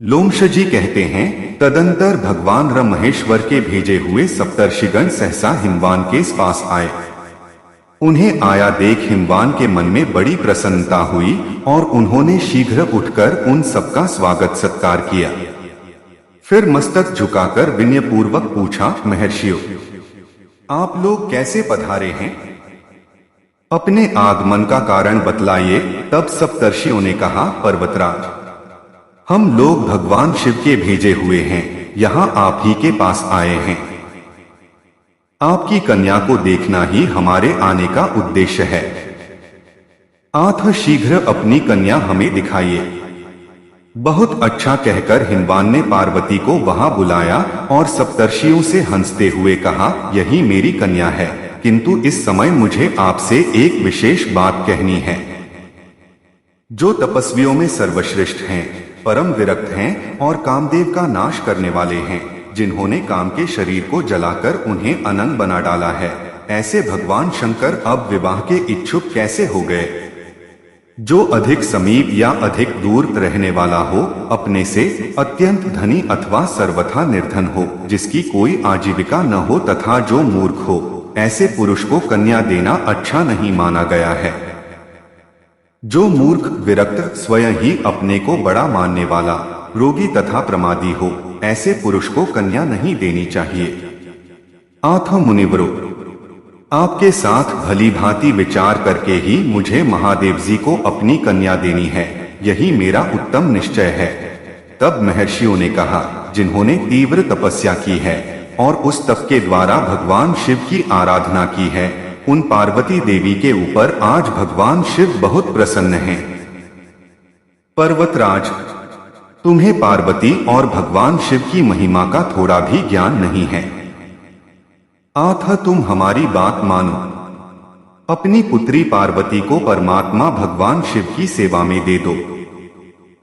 लोमश जी कहते हैं, तदंतर भगवान र महेश्वर के भेजे हुए सप्तर्षिगण सहसा हिमवान के पास आए। उन्हें आया देख हिमवान के मन में बड़ी प्रसन्नता हुई और उन्होंने शीघ्र उठकर उन सबका स्वागत सत्कार किया। फिर मस्तक झुकाकर विनयपूर्वक पूछा, महर्षियों, आप लोग कैसे पधारे हैं? अपने आगमन का कारण बतलाइए। तब सप्तर्षियों ने कहा, पर्वतराज, हम लोग भगवान शिव के भेजे हुए हैं, यहाँ आप ही के पास आए हैं। आपकी कन्या को देखना ही हमारे आने का उद्देश्य है। आप शीघ्र अपनी कन्या हमें दिखाइए। बहुत अच्छा कहकर हिमवान ने पार्वती को वहां बुलाया और सप्तर्षियों से हंसते हुए कहा, यही मेरी कन्या है, किंतु इस समय मुझे आपसे एक विशेष बात कहनी है। जो तपस्वियों में सर्वश्रेष्ठ हैं, परम विरक्त हैं और कामदेव का नाश करने वाले हैं, जिन्होंने काम के शरीर को जलाकर उन्हें अनंग बना डाला है, ऐसे भगवान शंकर अब विवाह के इच्छुक कैसे हो गए? जो अधिक समीप या अधिक दूर रहने वाला हो, अपने से अत्यंत धनी अथवा सर्वथा निर्धन हो, जिसकी कोई आजीविका न हो तथा जो मूर्ख हो, ऐसे पुरुष को कन्या देना अच्छा नहीं माना गया है। जो मूर्ख, विरक्त, स्वयं ही अपने को बड़ा मानने वाला, रोगी तथा प्रमादी हो, ऐसे पुरुष को कन्या नहीं देनी चाहिए। आथ मुनिवरो, आपके साथ भली भांति विचार करके ही मुझे महादेव जी को अपनी कन्या देनी है, यही मेरा उत्तम निश्चय है। तब महर्षियों ने कहा, जिन्होंने तीव्र तपस्या की है और उस तप के द्वारा भगवान शिव की आराधना की है, उन पार्वती देवी के ऊपर आज भगवान शिव बहुत प्रसन्न हैं। पर्वतराज, तुम्हें पार्वती और भगवान शिव की महिमा का थोड़ा भी ज्ञान नहीं है। आथा तुम हमारी बात मानो, अपनी पुत्री पार्वती को परमात्मा भगवान शिव की सेवा में दे दो।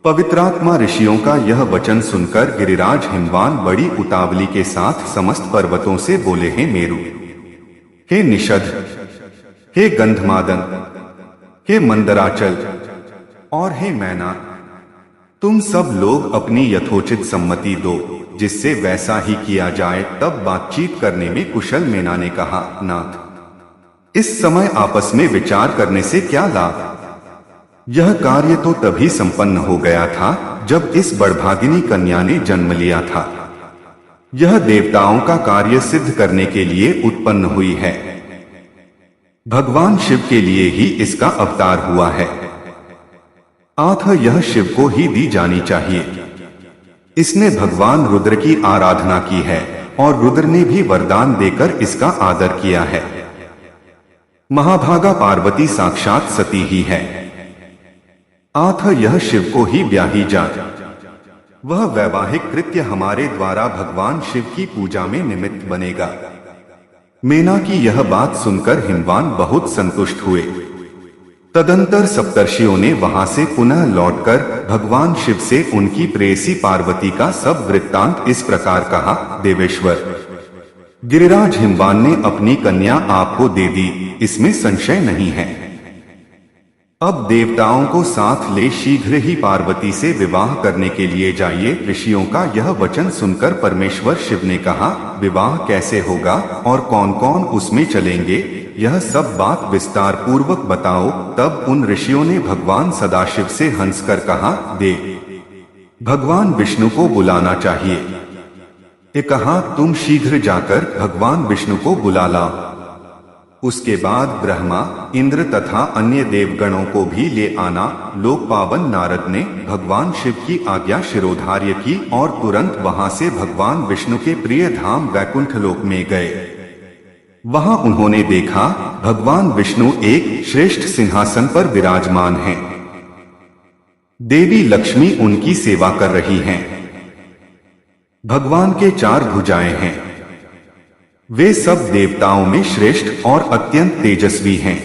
पवित्रात्मा ऋषियों का यह वचन सुनकर गिरिराज हिमवान बड़ी उतावली के साथ समस्त पर्वतों से बोले, हैं मेरु, हे निषद, हे गंधमादन, हे मंदराचल और हे मैना, तुम सब लोग अपनी यथोचित सम्मति दो, जिससे वैसा ही किया जाए। तब बातचीत करने में कुशल मैना ने कहा, नाथ, इस समय आपस में विचार करने से क्या लाभ? यह कार्य तो तभी संपन्न हो गया था जब इस बड़भागिनी कन्या ने जन्म लिया था। यह देवताओं का कार्य सिद्ध करने के लिए उत्पन्न हुई है। भगवान शिव के लिए ही इसका अवतार हुआ है। आथ यह शिव को ही दी जानी चाहिए। इसने भगवान रुद्र की आराधना की है और रुद्र ने भी वरदान देकर इसका आदर किया है। महाभागा पार्वती साक्षात सती ही है। आथ यह शिव को ही ब्याही जाए। वह वैवाहिक कृत्य हमारे द्वारा भगवान शिव की पूजा में निमित्त बनेगा। मेना की यह बात सुनकर हिमवान बहुत संतुष्ट हुए। तदंतर सप्तर्षियों ने वहां से पुनः लौटकर भगवान शिव से उनकी प्रेयसी पार्वती का सब वृत्तांत इस प्रकार कहा, देवेश्वर, गिरिराज हिमवान ने अपनी कन्या आपको दे दी, इसमें संशय नहीं है। अब देवताओं को साथ ले शीघ्र ही पार्वती से विवाह करने के लिए जाइए। ऋषियों का यह वचन सुनकर परमेश्वर शिव ने कहा, विवाह कैसे होगा और कौन कौन उसमें चलेंगे, यह सब बात विस्तार पूर्वक बताओ। तब उन ऋषियों ने भगवान सदाशिव से हंसकर कहा, देव, भगवान विष्णु को बुलाना चाहिए। ये कहा, तुम शीघ्र जाकर भगवान विष्णु को बुला लाओ। उसके बाद ब्रह्मा, इंद्र तथा अन्य देवगणों को भी ले आना। लोकपावन नारद ने भगवान शिव की आज्ञा शिरोधार्य की और तुरंत वहां से भगवान विष्णु के प्रिय धाम वैकुंठ लोक में गए। वहां उन्होंने देखा भगवान विष्णु एक श्रेष्ठ सिंहासन पर विराजमान हैं। देवी लक्ष्मी उनकी सेवा कर रही हैं। भगवान के 4 भुजाएं हैं। वे सब देवताओं में श्रेष्ठ और अत्यंत तेजस्वी हैं।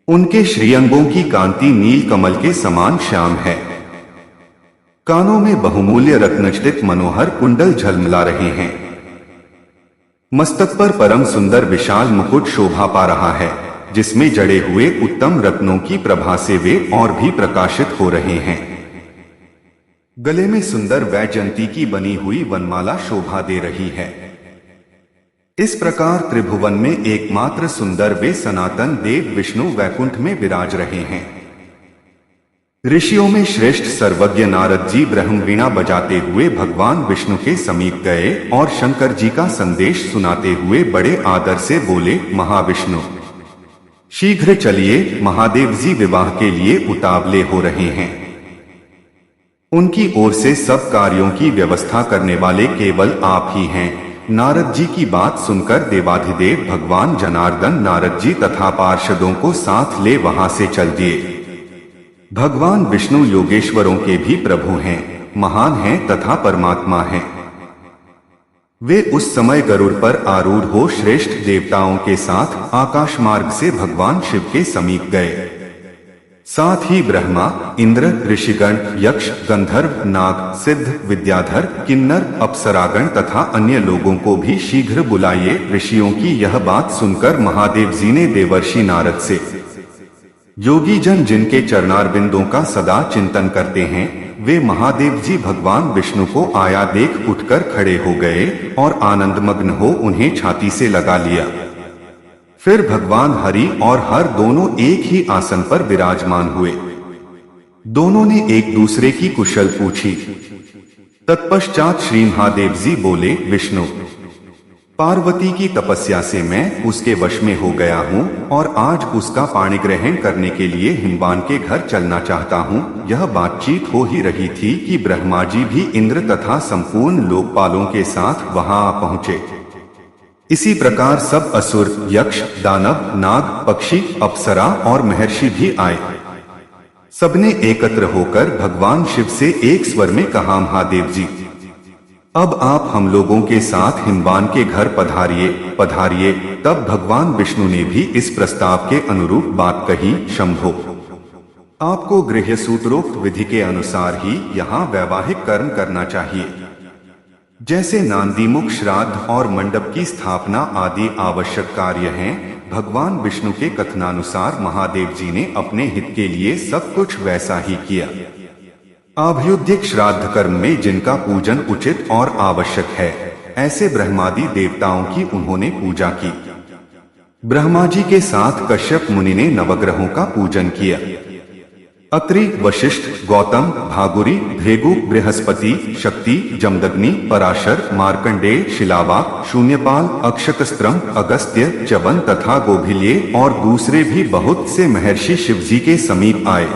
उनके श्रीअंगों की कांति नील कमल के समान श्याम है। कानों में बहुमूल्य रत्नजटित मनोहर कुंडल झलमला रहे हैं। मस्तक पर परम सुंदर विशाल मुकुट शोभा पा रहा है, जिसमें जड़े हुए उत्तम रत्नों की प्रभा से वे और भी प्रकाशित हो रहे हैं। गले में सुंदर वैजयंती की बनी हुई वनमाला शोभा दे रही है। इस प्रकार त्रिभुवन में एकमात्र सुंदर वे सनातन देव विष्णु वैकुंठ में विराज रहे हैं। ऋषियों में श्रेष्ठ सर्वज्ञ नारद जी ब्रह्म वीणा बजाते हुए भगवान विष्णु के समीप गए और शंकर जी का संदेश सुनाते हुए बड़े आदर से बोले, महाविष्णु शीघ्र चलिए, महादेव जी विवाह के लिए उतावले हो रहे हैं। उनकी ओर से सब कार्यों की व्यवस्था करने वाले केवल आप ही हैं। नारद जी की बात सुनकर देवाधिदेव भगवान जनार्दन नारद जी तथा पार्षदों को साथ ले वहां से चल दिए। भगवान विष्णु योगेश्वरों के भी प्रभु हैं, महान हैं तथा परमात्मा हैं। वे उस समय गरुड़ पर आरूढ़ हो श्रेष्ठ देवताओं के साथ आकाश मार्ग से भगवान शिव के समीप गए। साथ ही ब्रह्मा, इंद्र, ऋषिगण, यक्ष, गंधर्व, नाग, सिद्ध, विद्याधर, किन्नर, अप्सरागण तथा अन्य लोगों को भी शीघ्र बुलाइए। ऋषियों की यह बात सुनकर महादेव जी ने देवर्षि नारद से, योगी जन जिनके चरणारविंदों का सदा चिंतन करते हैं, वे महादेव जी भगवान विष्णु को आया देख उठकर खड़े हो गए और आनंदमग्न हो उन्हें छाती से लगा लिया। फिर भगवान हरि और हर दोनों एक ही आसन पर विराजमान हुए। दोनों ने एक दूसरे की कुशल पूछी। तत्पश्चात श्री महादेव जी बोले, विष्णु पार्वती की तपस्या से मैं उसके वश में हो गया हूँ और आज उसका पाणी ग्रहण करने के लिए हिमवान के घर चलना चाहता हूँ। यह बातचीत हो ही रही थी कि ब्रह्मा जी भी इंद्र तथा संपूर्ण लोकपालों के साथ वहां आ पहुंचे। इसी प्रकार सब असुर, यक्ष, दानव, नाग, पक्षी, अप्सरा और महर्षि भी आए। सबने एकत्र होकर भगवान शिव से एक स्वर में कहा, महादेव जी अब आप हम लोगों के साथ हिमवान के घर पधारिए पधारिए। तब भगवान विष्णु ने भी इस प्रस्ताव के अनुरूप बात कही, शंभो आपको गृह्य सूत्रोक्त विधि के अनुसार ही यहाँ वैवाहिक कर्म करना चाहिए। जैसे नांदीमुख, श्राद्ध और मंडप की स्थापना आदि आवश्यक कार्य हैं, भगवान विष्णु के कथनानुसार महादेव जी ने अपने हित के लिए सब कुछ वैसा ही किया। आभ्युदयिक श्राद्ध कर्म में जिनका पूजन उचित और आवश्यक है, ऐसे ब्रह्मादि देवताओं की उन्होंने पूजा की। ब्रह्मा जी के साथ कश्यप मुनि ने नवग्रहों का पूजन किया। अत्रि, वशिष्ठ, गौतम, भागुरी, भृगु, बृहस्पति, शक्ति, जमदग्नि, पराशर, मार्कंडेय, शिलावाक, शून्यपाल, अक्षतस्त्रम, अगस्त्य, च्यवन तथा गोभिल्ये और दूसरे भी बहुत से महर्षि शिव जी के समीप आए।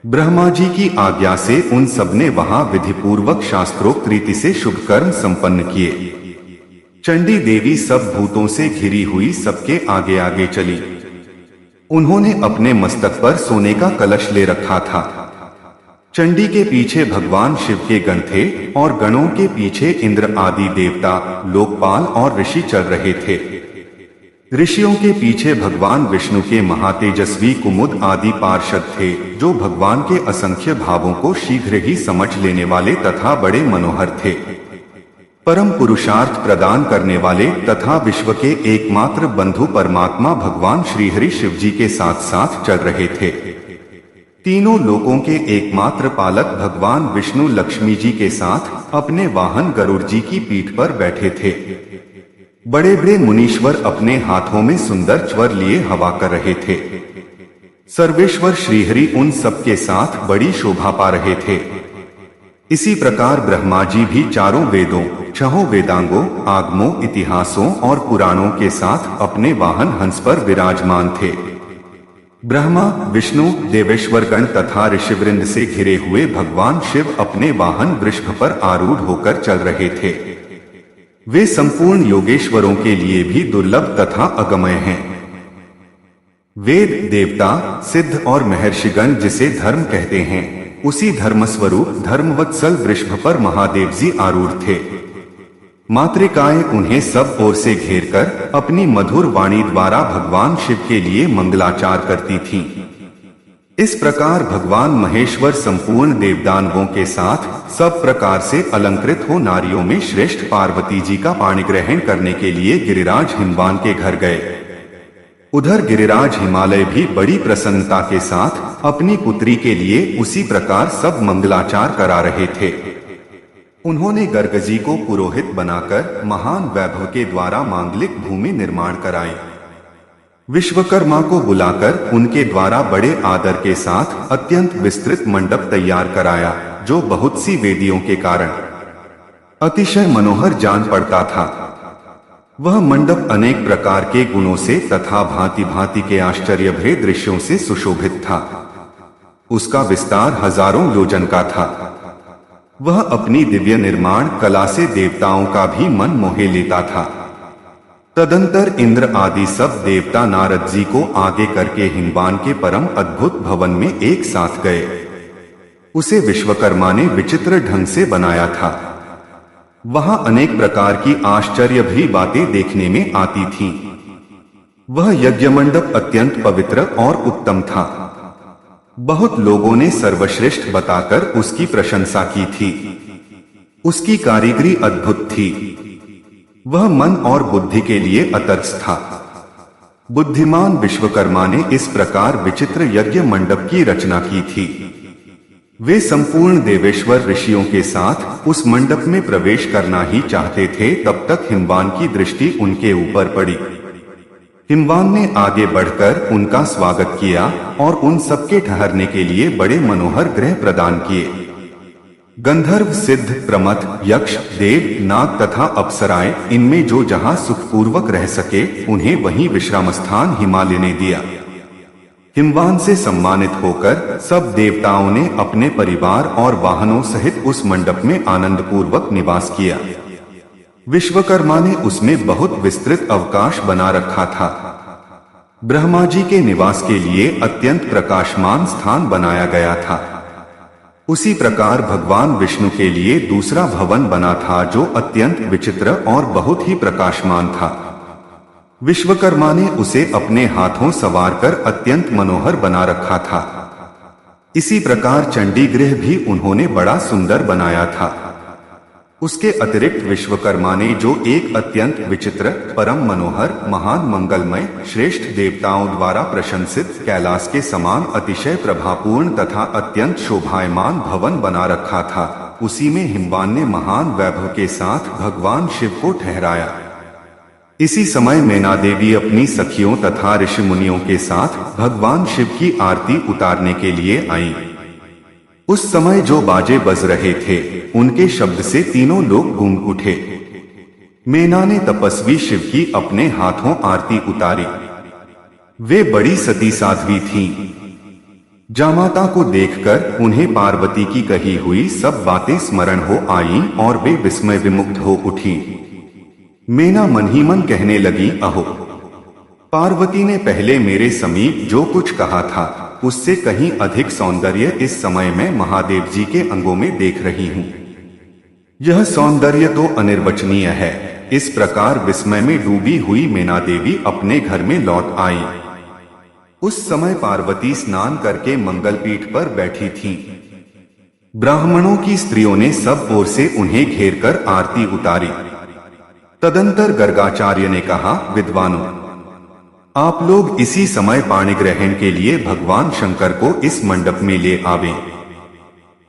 ब्रह्मा जी की आज्ञा से उन सबने वहां विधिपूर्वक शास्त्रोक्त रीति से शुभ कर्म संपन्न किए। चंडी देवी सब भूतों से घिरी हुई सबके आगे आगे चली। उन्होंने अपने मस्तक पर सोने का कलश ले रखा था। चंडी के पीछे भगवान शिव के गण थे और गणों के पीछे इंद्र आदि देवता, लोकपाल और ऋषि चल रहे थे। ऋषियों के पीछे भगवान विष्णु के महातेजस्वी कुमुद आदि पार्षद थे, जो भगवान के असंख्य भावों को शीघ्र ही समझ लेने वाले तथा बड़े मनोहर थे। परम पुरुषार्थ प्रदान करने वाले तथा विश्व के एकमात्र बंधु परमात्मा भगवान श्रीहरि शिव जी के साथ साथ चल रहे थे। तीनों लोकों के एकमात्र पालक भगवान विष्णु लक्ष्मी जी के साथ अपने वाहन गरुड़ जी की पीठ पर बैठे थे। बड़े बड़े मुनीश्वर अपने हाथों में सुंदर च्वर लिए हवा कर रहे थे। सर्वेश्वर श्रीहरि उन सबके साथ बड़ी शोभा पा रहे थे। इसी प्रकार ब्रह्मा जी भी चारों वेदों, छहों वेदांगों, आगमों, इतिहासों और पुराणों के साथ अपने वाहन हंस पर विराजमान थे। ब्रह्मा, विष्णु, देवेश्वर गण तथा ऋषिवृंद से घिरे हुए भगवान शिव अपने वाहन वृषभ पर आरूढ़ होकर चल रहे थे। वे संपूर्ण योगेश्वरों के लिए भी दुर्लभ तथा अगमय हैं। वेद, देवता, सिद्ध और महर्षिगण जिसे धर्म कहते हैं, उसी धर्मस्वरूप धर्मवत्सल वृषभ पर महादेव जी आरूढ़ थे। मातृकाएं उन्हें सब ओर से घेरकर अपनी मधुर वाणी द्वारा भगवान शिव के लिए मंगलाचार करती थीं। इस प्रकार भगवान महेश्वर संपूर्ण देवदानवों के साथ सब प्रकार से अलंकृत हो नारियों में श्रेष्ठ पार्वती जी का पाणी ग्रहण करने के लिए गिरिराज हिमवान के घर गए। उधर गिरिराज हिमालय भी बड़ी प्रसन्नता के साथ अपनी पुत्री के लिए उसी प्रकार सब मंगलाचार करा रहे थे। उन्होंने गर्गजी को पुरोहित बनाकर महान वैभव के द्वारा मांगलिक भूमि निर्माण कराई। विश्वकर्मा को बुलाकर उनके द्वारा बड़े आदर के साथ अत्यंत विस्तृत मंडप तैयार कराया, जो बहुत सी वेदियों के कारण अतिशय मनोहर जान पड़ता था। वह मंडप अनेक प्रकार के गुणों से तथा भांति भांति के आश्चर्यभरे दृश्यों से सुशोभित था। उसका विस्तार हजारों योजन का था। वह अपनी दिव्य निर्माण कला से देवताओं का भी मन मोहे लेता था। तदंतर इंद्र आदि सब देवता नारद जी को आगे करके हिमवान के परम अद्भुत भवन में एक साथ गए। उसे विश्वकर्मा ने विचित्र ढंग से बनाया था। वहां अनेक प्रकार की आश्चर्य भरी बातें देखने में आती थीं। वह यज्ञ मंडप अत्यंत पवित्र और उत्तम था। बहुत लोगों ने सर्वश्रेष्ठ बताकर उसकी प्रशंसा की थी। उसकी कारीगरी अद्भुत थी। वह मन और बुद्धि के लिए अतर्क्ष था। बुद्धिमान विश्वकर्मा ने इस प्रकार विचित्र यज्ञ मंडप की रचना की थी। वे संपूर्ण देवेश्वर ऋषियों के साथ उस मंडप में प्रवेश करना ही चाहते थे, तब तक हिमवान की दृष्टि उनके ऊपर पड़ी। हिमवान ने आगे बढ़कर उनका स्वागत किया और उन सबके ठहरने के लिए बड़े मनोहर गृह प्रदान किए। गंधर्व, सिद्ध, प्रमथ, यक्ष, देव, नाग तथा अप्सराएं, इनमें जो जहां सुखपूर्वक रह सके उन्हें वहीं विश्राम स्थान हिमालय ने दिया। हिमवान से सम्मानित होकर सब देवताओं ने अपने परिवार और वाहनों सहित उस मंडप में आनंद पूर्वक निवास किया। विश्वकर्मा ने उसमें बहुत विस्तृत अवकाश बना रखा था। ब्रह्मा जी के निवास के लिए अत्यंत प्रकाशमान स्थान बनाया गया था। उसी प्रकार भगवान विष्णु के लिए दूसरा भवन बना था, जो अत्यंत विचित्र और बहुत ही प्रकाशमान था। विश्वकर्मा ने उसे अपने हाथों संवारकर अत्यंत मनोहर बना रखा था। इसी प्रकार चंडी गृह भी उन्होंने बड़ा सुंदर बनाया था। उसके अतिरिक्त विश्वकर्मा ने जो एक अत्यंत विचित्र, परम मनोहर, महान, मंगलमय, श्रेष्ठ देवताओं द्वारा प्रशंसित कैलाश के समान अतिशय प्रभापूर्ण तथा अत्यंत शोभायमान भवन बना रखा था, उसी में हिमवान ने महान वैभव के साथ भगवान शिव को ठहराया। इसी समय मैना देवी अपनी सखियों तथा ऋषि मुनियों के साथ भगवान शिव की आरती उतारने के लिए आईं। उस समय जो बाजे बज रहे थे, उनके शब्द से तीनों लोग गूंज उठे। मैना ने तपस्वी शिव की अपने हाथों आरती उतारी। वे बड़ी सती साध्वी थीं। जामाता को देखकर उन्हें पार्वती की कही हुई सब बातें स्मरण हो आईं और वे विस्मय विमुक्त हो उठी। मैना मन ही मन कहने लगी, अहो, पार्वती ने पहले मेरे समीप जो कुछ कहा था उससे कहीं अधिक सौंदर्य इस समय मैं महादेव जी के अंगों में देख रही हूँ। यह सौंदर्य तो अनिर्वचनीय है। इस प्रकार विस्मय में डूबी हुई मैना देवी अपने घर में लौट आई। उस समय पार्वती स्नान करके मंगलपीठ पर बैठी थीं। ब्राह्मणों की स्त्रियों ने सब ओर से उन्हें घेरकर आरती उतारी। तदंतर गर्गाचार्य ने कहा, विद्वानों, आप लोग इसी समय पाणी ग्रहण के लिए भगवान शंकर को इस मंडप में ले आवें।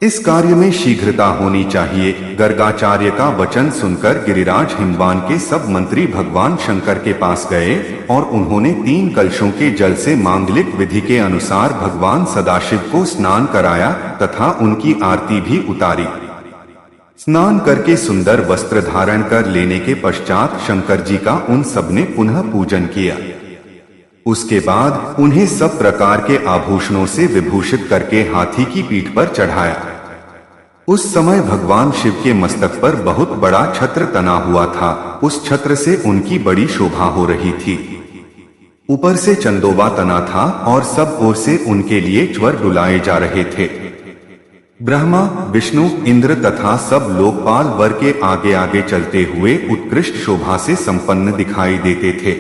इस कार्य में शीघ्रता होनी चाहिए। गर्गाचार्य का वचन सुनकर गिरिराज हिमवान के सब मंत्री भगवान शंकर के पास गए और उन्होंने 3 कलशों के जल से मांगलिक विधि के अनुसार भगवान सदाशिव को स्नान कराया तथा उनकी आरती भी उतारी। स्नान करके सुंदर वस्त्र धारण कर लेने के पश्चात शंकर जी का उन सबने पुनः पूजन किया। उसके बाद उन्हें सब प्रकार के आभूषणों से विभूषित करके हाथी की पीठ पर चढ़ाया। उस समय भगवान शिव के मस्तक पर बहुत बड़ा छत्र तना हुआ था। उस छत्र से उनकी बड़ी शोभा हो रही थी। ऊपर से चंदोबा तना था और सब ओर से उनके लिए ज्वर डुलाए जा रहे थे। ब्रह्मा, विष्णु, इंद्र तथा सब लोकपाल वर के आगे आगे चलते हुए उत्कृष्ट शोभा से संपन्न दिखाई देते थे।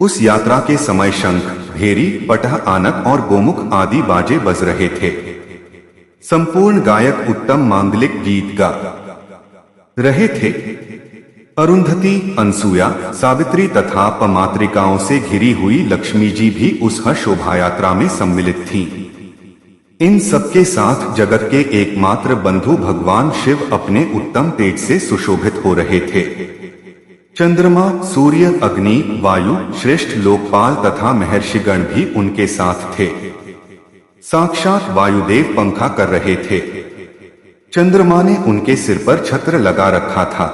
उस यात्रा के समय शंख, भेरी, पटह, आनक और गोमुख आदि बाजे बज रहे थे। संपूर्ण गायक उत्तम मांगलिक गीत गा रहे थे। अरुंधति, अनसुया, सावित्री तथा पमातृकाओं से घिरी हुई लक्ष्मी जी भी उस शोभा यात्रा में सम्मिलित थीं। इन सबके साथ जगत के एकमात्र बंधु भगवान शिव अपने उत्तम तेज से सुशोभित हो रहे थे। चंद्रमा, सूर्य, अग्नि, वायु, श्रेष्ठ लोकपाल तथा महर्षिगण भी उनके साथ थे। साक्षात वायुदेव पंखा कर रहे थे। चंद्रमा ने उनके सिर पर छत्र लगा रखा था।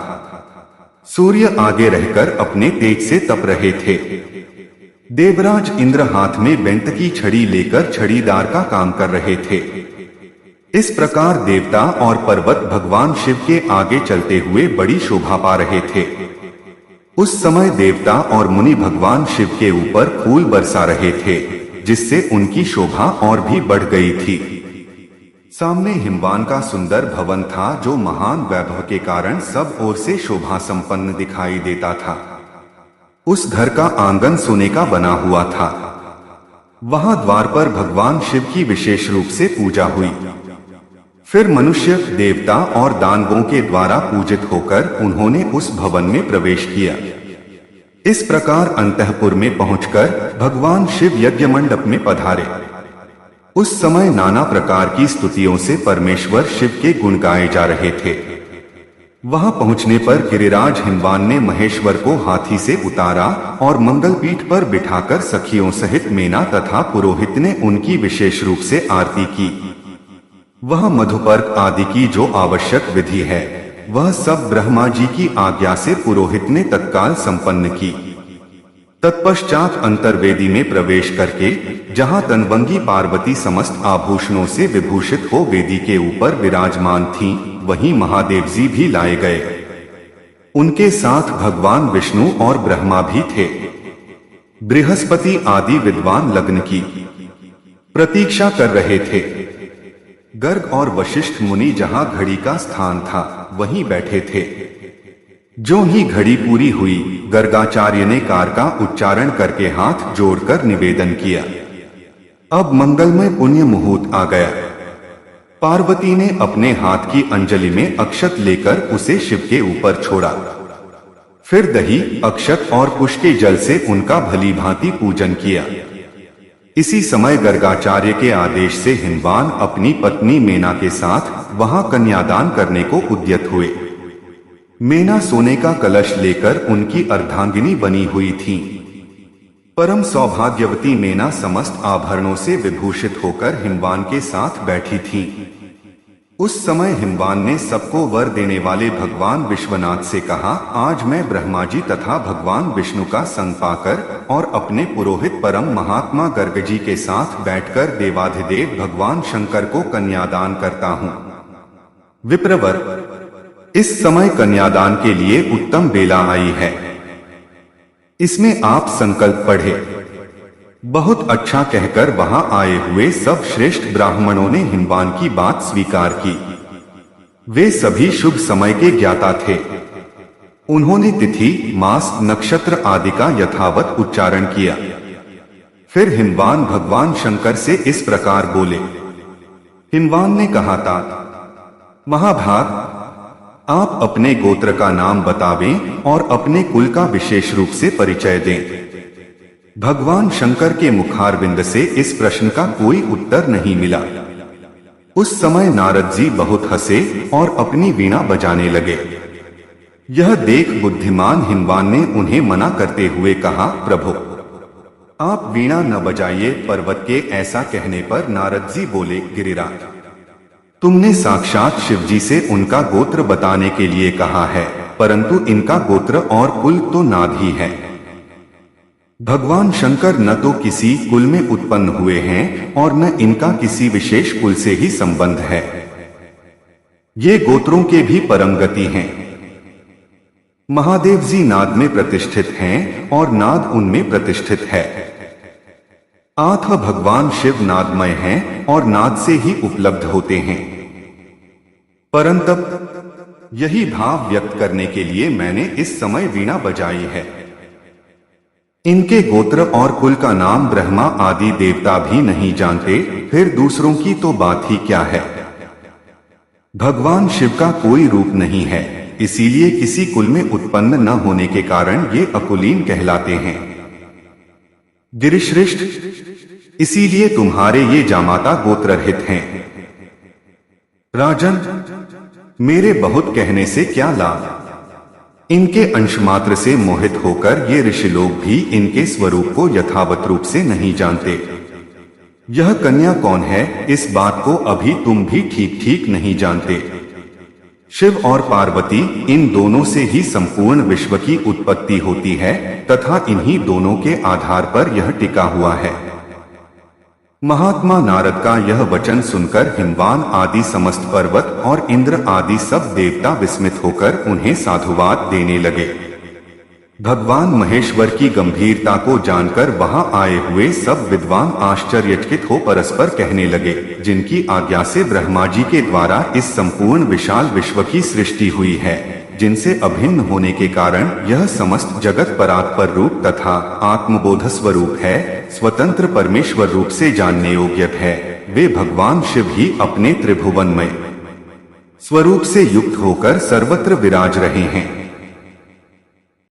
सूर्य आगे रहकर अपने तेज से तप रहे थे। देवराज इंद्र हाथ में बेंत की छड़ी लेकर छड़ीदार का काम कर रहे थे। इस प्रकार देवता और पर्वत भगवान शिव के आगे चलते हुए बड़ी शोभा पा रहे थे। उस समय देवता और मुनि भगवान शिव के ऊपर फूल बरसा रहे थे, जिससे उनकी शोभा और भी बढ़ गई थी। सामने हिमवान का सुंदर भवन था, जो महान वैभव के कारण सब ओर से शोभा संपन्न दिखाई देता था। उस घर का आंगन सोने का बना हुआ था। वहां द्वार पर भगवान शिव की विशेष रूप से पूजा हुई। फिर मनुष्य, देवता और दानवों के द्वारा पूजित होकर उन्होंने उस भवन में प्रवेश किया। इस प्रकार अंतःपुर में पहुंचकर भगवान शिव यज्ञ मंडप में पधारे। उस समय नाना प्रकार की स्तुतियों से परमेश्वर शिव के गुण गाए जा रहे थे। वहां पहुंचने पर गिरिराज हिमवान ने महेश्वर को हाथी से उतारा और मंगल पीठ पर बिठाकर सखियों सहित मेना तथा पुरोहित ने उनकी विशेष रूप से आरती की। वह मधुपर्क आदि की जो आवश्यक विधि है, वह सब ब्रह्मा जी की आज्ञा से पुरोहित ने तत्काल संपन्न की। तत्पश्चात अंतर्वेदी में प्रवेश करके, जहां तनवंगी पार्वती समस्त आभूषणों से विभूषित हो वेदी के ऊपर विराजमान थीं, वहीं महादेव जी भी लाए गए। उनके साथ भगवान विष्णु और ब्रह्मा भी थे। बृहस्पति आदि विद्वान लग्न की प्रतीक्षा कर रहे थे। गर्ग और वशिष्ठ मुनि जहां घड़ी का स्थान था, वहीं बैठे थे। जो ही घड़ी पूरी हुई, गर्गाचार्य ने कार का उच्चारण करके हाथ जोड़कर निवेदन किया, अब मंगलमय पुण्य मुहूर्त आ गया। पार्वती ने अपने हाथ की अंजलि में अक्षत लेकर उसे शिव के ऊपर छोड़ा। फिर दही, अक्षत और कुश के जल से उनका भली भांति पूजन किया। इसी समय गर्गाचार्य के आदेश से हिमवान अपनी पत्नी मेना के साथ वहां कन्यादान करने को उद्यत हुए। मेना सोने का कलश लेकर उनकी अर्धांगिनी बनी हुई थी। परम सौभाग्यवती मेना समस्त आभरणों से विभूषित होकर हिमवान के साथ बैठी थी। उस समय हिमवान ने सबको वर देने वाले भगवान विश्वनाथ से कहा, आज मैं ब्रह्मा जी तथा भगवान विष्णु का संग पाकर और अपने पुरोहित परम महात्मा गर्ग जी के साथ बैठकर देवाधिदेव भगवान शंकर को कन्यादान करता हूँ। विप्रवर, इस समय कन्यादान के लिए उत्तम बेला आई है। इसमें आप संकल्प पढ़े। बहुत अच्छा कहकर वहां आए हुए सब श्रेष्ठ ब्राह्मणों ने हिमवान की बात स्वीकार की। वे सभी शुभ समय के ज्ञाता थे। उन्होंने तिथि, मास, नक्षत्र आदि का यथावत उच्चारण किया। फिर हिमवान भगवान शंकर से इस प्रकार बोले। हिमवान ने कहा था, महाभाग, आप अपने गोत्र का नाम बतावें और अपने कुल का विशेष रूप से परिचय दें। भगवान शंकर के मुखारविंद से इस प्रश्न का कोई उत्तर नहीं मिला। उस समय नारद जी बहुत हंसे और अपनी वीणा बजाने लगे। यह देख बुद्धिमान हिमवान ने उन्हें मना करते हुए कहा, प्रभु, आप वीणा न बजाइए। पर्वत के ऐसा कहने पर नारद जी बोले, गिरिराज, तुमने साक्षात शिव जी से उनका गोत्र बताने के लिए कहा है, परंतु इनका गोत्र और कुल तो नाद ही है। भगवान शंकर न तो किसी कुल में उत्पन्न हुए हैं और न इनका किसी विशेष कुल से ही संबंध है। ये गोत्रों के भी परम गति हैं। महादेव जी नाद में प्रतिष्ठित हैं और नाद उनमें प्रतिष्ठित है। आठ भगवान शिव नादमय हैं और नाद से ही उपलब्ध होते हैं। परंतु यही भाव व्यक्त करने के लिए मैंने इस समय वीणा बजाई है। इनके गोत्र और कुल का नाम ब्रह्मा आदि देवता भी नहीं जानते, फिर दूसरों की तो बात ही क्या है। भगवान शिव का कोई रूप नहीं है, इसीलिए किसी कुल में उत्पन्न न होने के कारण ये अकुलीन कहलाते हैं। गिरिश्रेष्ठ, इसीलिए तुम्हारे ये जामाता गोत्ररहित हैं। राजन, मेरे बहुत कहने से क्या लाभ? इनके अंशमात्र से मोहित होकर ये ऋषि लोग भी इनके स्वरूप को यथावत रूप से नहीं जानते। यह कन्या कौन है, इस बात को अभी तुम भी ठीक ठीक नहीं जानते। शिव और पार्वती, इन दोनों से ही संपूर्ण विश्व की उत्पत्ति होती है तथा इन्हीं दोनों के आधार पर यह टिका हुआ है। महात्मा नारद का यह वचन सुनकर हिमवान आदि समस्त पर्वत और इंद्र आदि सब देवता विस्मित होकर उन्हें साधुवाद देने लगे। भगवान महेश्वर की गंभीरता को जानकर वहां आए हुए सब विद्वान आश्चर्यचकित हो परस्पर कहने लगे, जिनकी आज्ञा से ब्रह्मा जी के द्वारा इस संपूर्ण विशाल विश्व की सृष्टि हुई है, जिनसे अभिन्न होने के कारण यह समस्त जगत परात्पर रूप तथा आत्मबोध स्वरूप है, स्वतंत्र परमेश्वर रूप से जानने योग्य है, वे भगवान शिव ही अपने त्रिभुवन में स्वरूप से युक्त होकर सर्वत्र विराज रहे हैं।